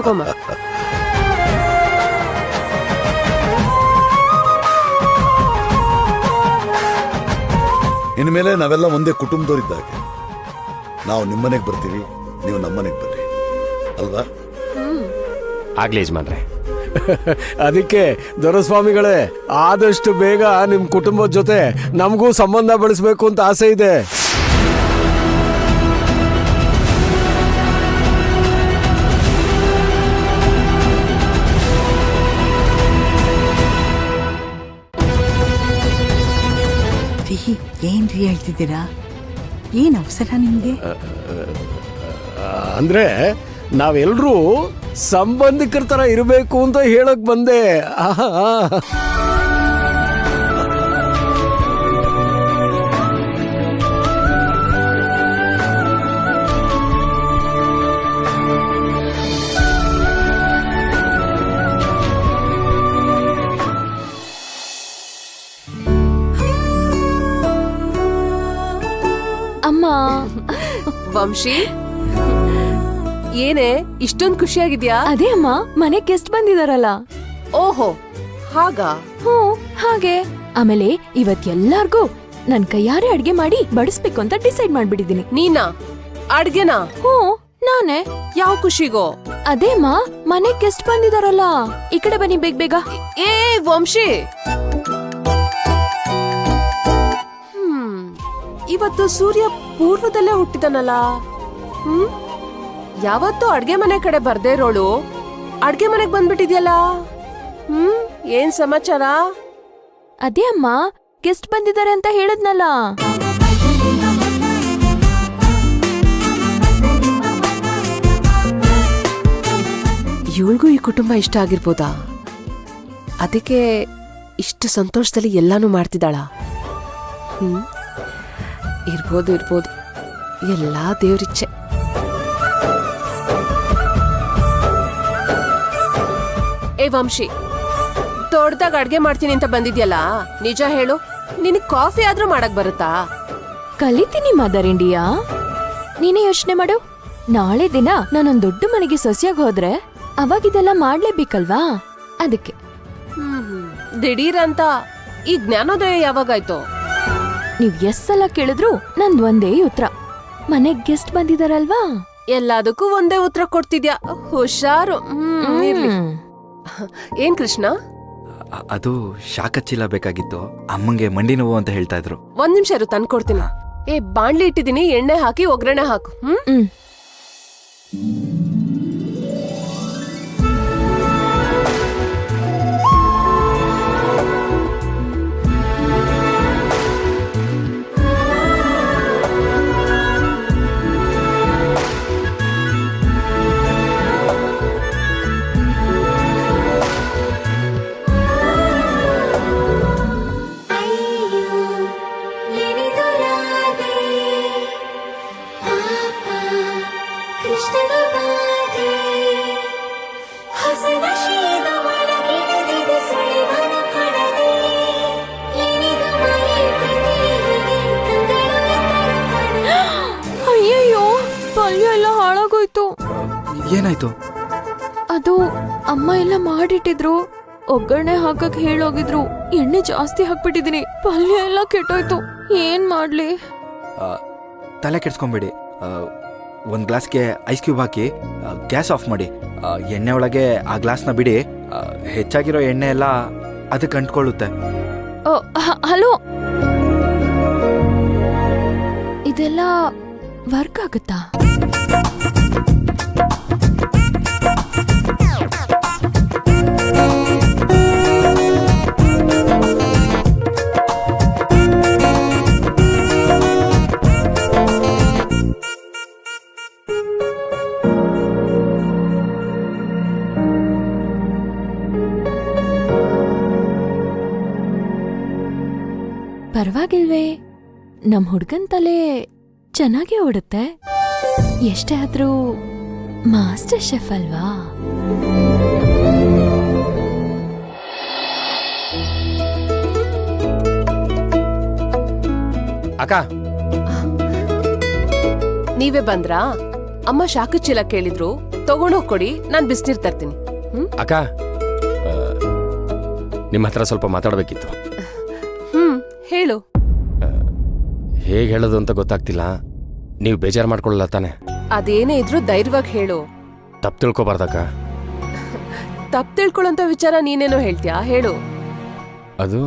ತಗೋಮ್ಮ. ಇನ್ಮೇಲೆ ನಾವೆಲ್ಲ ಒಂದೇ ಕುಟುಂಬದವರಿದ್ದಾಗೆ. ನಾವು ನಿಮ್ಮನೆಗೆ ಬರ್ತೀವಿ, ನೀವು ನಮ್ಮನೆಗೆ ಬರ್ರಿ, ಅಲ್ವಾ? ಆಗ್ಲಿ ಯಜಮಾನ್ರೆ. ಅದಕ್ಕೆ ದೊರೆಸ್ವಾಮಿಗಳೇ, ಆದಷ್ಟು ಬೇಗ ನಿಮ್ ಕುಟುಂಬದ ಜೊತೆ ನಮಗೂ ಸಂಬಂಧ ಬೆಳೆಸ್ಬೇಕು ಅಂತ ಆಸೆ ಇದೆ. ಏನ್ರಿ ಹೇಳ್ತಿದ್ದೀರಾ? ಏನ್ ಅವಸರ ನಿಮ್ಗೆ? ಅಂದ್ರೆ ನಾವೆಲ್ಲರೂ ಸಂಬಂಧಿಕರ ತರ ಇರಬೇಕು ಅಂತ ಹೇಳಕ್ ಬಂದೆ. ಅಮ್ಮ, ವಂಶಿ, ಏನೇ ಇಷ್ಟೊಂದು ಖುಷಿಯಾಗಿದ್ಯಾ? ಅದೇ ಅಮ್ಮ, ಮನೆ ಗೆಸ್ಟ್ ಬಂದಿದಾರಲ್ಲ. ಓಹೋ, ಹಾಗಾ? ಹಾಗೆ. ಆಮೇಲೆ ಇವತ್ ಎಲ್ಲಾರ್ಗೂ ನನ್ ಕೈಯಾರೆ ಅಡ್ಗೆ ಮಾಡಿ ಬಡಿಸ್ಬೇಕು ಅಂತ ಡಿಸೈಡ್ ಮಾಡ್ಬಿಟ್ಟಿದೀನಿ. ನೀನಾ ಅಡ್ಗೆನಾ? ನಾನೇ. ಯಾವ ಖುಷಿಗೋ? ಅದೇ ಅಮ್ಮ, ಮನೆ ಗೆಸ್ಟ್ ಬಂದಿದಾರಲ್ಲ. ಈ ಕಡೆ ಬನ್ನಿ ಬೇಗ ಬೇಗ. ಏ ವಂಶಿ, ಇವತ್ತು ಸೂರ್ಯ ಪೂರ್ವದಲ್ಲೇ ಹುಟ್ಟಿದನಲ್ಲ. ಯಾವತ್ತು ಅಡ್ಗೆ ಮನೆ ಕಡೆ ಬರ್ದೇ ಇರೋಳು ಅಡ್ಗೆ ಮನೆಗ್ ಬಂದ್ಬಿಟ್ಟಿದ್ಯಲ್ಲ. ಏನ್ ಸಮಾಚಾರ? ಅದೇ ಅಮ್ಮ, ಗೆಸ್ಟ್ ಬಂದಿದ್ದಾರೆ ಅಂತ ಹೇಳದ್ನಲ್ಲ. ಇವಳಿಗೂ ಈ ಕುಟುಂಬ ಇಷ್ಟ ಆಗಿರ್ಬೋದಾ? ಅದಕ್ಕೆ ಇಷ್ಟು ಸಂತೋಷದಲ್ಲಿ ಎಲ್ಲಾನು ಮಾಡ್ತಿದ್ದಾಳ. ಇರ್ಬೋದು ಇರ್ಬೋದು, ಎಲ್ಲಾ ದೇವ್ರಿಚ್ಛೆ. ಏ ವಂಶಿ, ದೊಡ್ಡದಾಗ ಅಡ್ಗೆ ಮಾಡ್ತೀನಿ ಅಂತ ಬಂದಿದ್ಯಲ್ಲ, ನಿಜ ಹೇಳು, ನಿನಗ್ ಕಾಫಿ ಆದ್ರೂ ಮಾಡಕ್ ಬರುತ್ತಾ? ಕಲಿತೀನಿ ಮದರ್ ಇಂಡಿಯಾ. ನೀನೇ ಯೋಚನೆ ಮಾಡು. ನಾಳೆ ದಿನ ನಾನೊಂದ್ ದೊಡ್ಡ ಮನೆಗೆ ಸೊಸೆಯಾಗಿ ಹೋದ್ರೆ ಅವಾಗಿದೆಲ್ಲ ಮಾಡ್ಲೇಬೇಕಲ್ವಾ? ಅದಕ್ಕೆ. ದಿಢೀರ್ ಅಂತ ಈ ಜ್ಞಾನೋದಯ ಯಾವಾಗಾಯ್ತು? ನೀವ್ ಎಷ್ಟೆಲ್ಲ ಕೇಳಿದ್ರು ನಂದ್ ಒಂದೇ ಉತ್ತರ, ಮನೆಗ್ ಗೆಸ್ಟ್ ಬಂದಿದಾರಲ್ವಾ. ಎಲ್ಲದಕ್ಕೂ ಒಂದೇ ಉತ್ತರ ಕೊಡ್ತಿದ್ಯಾ, ಹುಷಾರು. ಇರ್ಲಿ. ಏನ್ ಕೃಷ್ಣ? ಅದು ಶಾಖ ಚೀಲ ಬೇಕಾಗಿತ್ತು, ಅಮ್ಮಂಗೆ ಮಂಡಿ ನೋವು ಅಂತ ಹೇಳ್ತಾ ಇದ್ರು. ಒಂದ್ ನಿಮಿಷ ಇರು, ತಂದ್ಕೊಡ್ತೀನಿ. ಏ, ಬಾಣ್ಲಿ ಇಟ್ಟಿದೀನಿ, ಎಣ್ಣೆ ಹಾಕಿ ಒಗ್ಗರಣೆ ಹಾಕು. ಅಯ್ಯಯ್ಯೋ, ಪಲ್ಯ ಎಲ್ಲ ಹಾಳಾಗೋಯ್ತು. ಏನಾಯ್ತು? ಅದು ಅಮ್ಮ ಎಲ್ಲ ಮಾಡಿಟ್ಟಿದ್ರು, ಒಗ್ಗರಣೆ ಹಾಕಕ್ ಹೇಳೋಗಿದ್ರು. ಎಣ್ಣೆ ಜಾಸ್ತಿ ಹಾಕ್ಬಿಟ್ಟಿದೀನಿ, ಪಲ್ಯ ಎಲ್ಲ ಕೆಟ್ಟೋಯ್ತು. ಏನ್ ಮಾಡ್ಲಿ? ತಲೆ ಕೆಡ್ಸ್ಕೊಂಬೇಡಿ. ಒಂದ್ ಗ್ಲಾಸ್ಗೆ ಐಸ್ ಕ್ಯೂಬ್ ಹಾಕಿ ಗ್ಯಾಸ್ ಆಫ್ ಮಾಡಿ. ಎಣ್ಣೆ ಒಳಗೆ ಆ ಗ್ಲಾಸ್ನ ಬಿಡಿ. ಹೆಚ್ಚಾಗಿರೋ ಎಣ್ಣೆ ಎಲ್ಲ ಅದಕ್ಕೆ ಅಂಟ್ಕೊಳ್ಳುತ್ತೆ. ಹಲೋ, ಇದೆಲ್ಲ ವರ್ಕ್ ಆಗುತ್ತಾ? ಪರವಾಗಿಲ್ವೇ? ನಮ್ ಹುಡ್ಗನ್ ತಲೆ ಚೆನ್ನಾಗೇ ಓಡುತ್ತೆ. ಎಷ್ಟೇ ಆದ್ರೂ ಮಾಸ್ಟರ್ ಶೆಫ್ ಅಲ್ವಾ? ಅಕ್ಕ, ನೀವೇ ಬಂದ್ರಾ? ಅಮ್ಮ ಶಾಖ ಚೀಲ ಕೇಳಿದ್ರು, ತಗೊಂಡೋಗ್ ಕೊಡಿ, ನಾನ್ ಬಿಸ್ನೀರ್ ತರ್ತೀನಿ. ಅಕ್ಕ ನಿಮ್ಮ ಹತ್ರ ಸ್ವಲ್ಪ ಮಾತಾಡಬೇಕಿತ್ತು. ಹೇಳು. ಹೇಗೆ ಹೇಳೋದು ಅಂತ ಗೊತ್ತಾಗ್ತಿಲ್ಲ. ನೀವು ಬೇಜಾರು ಮಾಡ್ಕೊಳ್ಳಲ್ಲ ತಾನೆ? ಅದೇನೇ ಇದ್ರೂ ಧೈರ್ಯವಾಗಿ ಹೇಳು. ತಪ್ಪು ತಿಳ್ಕೊಬಾರ್ದಕ್ಕ. ತಪ್ಪು ತಿಳ್ಕೊಳ್ಳೋಂತ ವಿಚಾರ ನೀನೇನೋ ಹೇಳ್ತೀಯಾ, ಹೇಳು. ಅದು